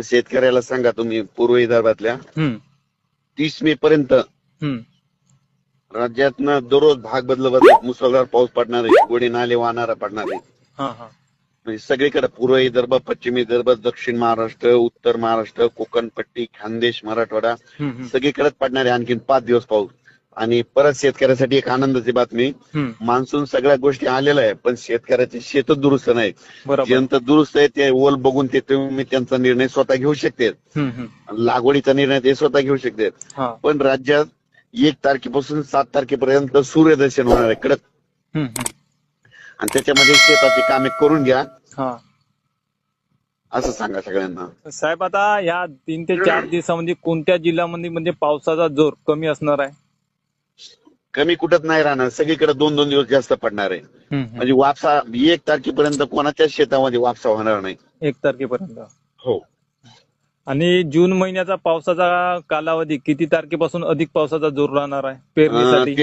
शेतकऱ्याला सांगा तुम्ही पूर्व विदर्भातल्या 30 मे पर्यंत राज्यातनं दररोज भाग बदलत मुसळधार पाऊस पडणार आहे, गोडे नाले वाहणारा पडणार आहे. म्हणजे सगळीकडे पूर्व विदर्भ, पश्चिम विदर्भ, दक्षिण महाराष्ट्र, उत्तर महाराष्ट्र, कोकण पट्टी, खानदेश, मराठवाडा सगळीकडेच पडणार आहे आणखीन 5 दिवस पाऊस. आणि परत शेतकऱ्यासाठी एक आनंदाची बातमी, मान्सून सगळ्या गोष्टी आलेल्या आहे, पण शेतकऱ्याचे शेतच दुरुस्त नाही. ज्यांचं दुरुस्त आहे ते ओल बघून ते तुम्ही त्यांचा निर्णय स्वतः घेऊ शकते, लागवडीचा निर्णय ते स्वतः घेऊ शकते. पण राज्यात 1 तारखेपासून 7 तारखेपर्यंत सूर्यदर्शन होणार आहे कडक, आणि त्याच्यामध्ये शेताची कामे करून घ्या असं सांगा सगळ्यांना. साहेब, आता या 3 ते 4 दिवसामध्ये कोणत्या जिल्ह्यामध्ये म्हणजे पावसाचा जोर कमी असणार आहे? कमी कुठंच नाही राहणार, सगळीकडे 2-2 दिवस जास्त पडणार आहे. म्हणजे वापसा 1 तारखेपर्यंत कोणाच्याच शेतामध्ये वापसा होणार नाही. 1 तारखेपर्यंत. हो. आणि जून महिन्याचा पावसाचा कालावधी किती तारखेपासून अधिक पावसाचा जोर राहणार आहे पेरणीसाठी?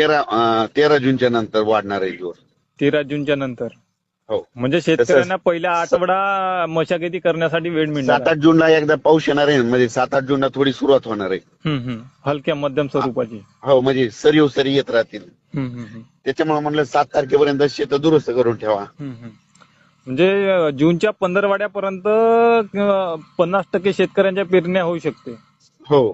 13 जूनच्या नंतर वाढणार आहे जोर. 13 जूनच्या नंतर. हो. म्हणजे शेतकऱ्यांना पहिला आठवडा मशागती करण्यासाठी वेळ मिळणार. 7-8 जूनला एकदा पाऊस येणार आहे, म्हणजे 7-8 जूनला थोडी सुरुवात होणार आहे. हलक्या मध्यम स्वरूपाची. हो, म्हणजे सरी येत राहतील. त्याच्यामुळे म्हणलं 7 तारखेपर्यंत शेत दुरुस्त करून ठेवा. म्हणजे जूनच्या 15 वाड्यापर्यंत 50% शेतकऱ्यांच्या पेरण्या होऊ शकते. हो.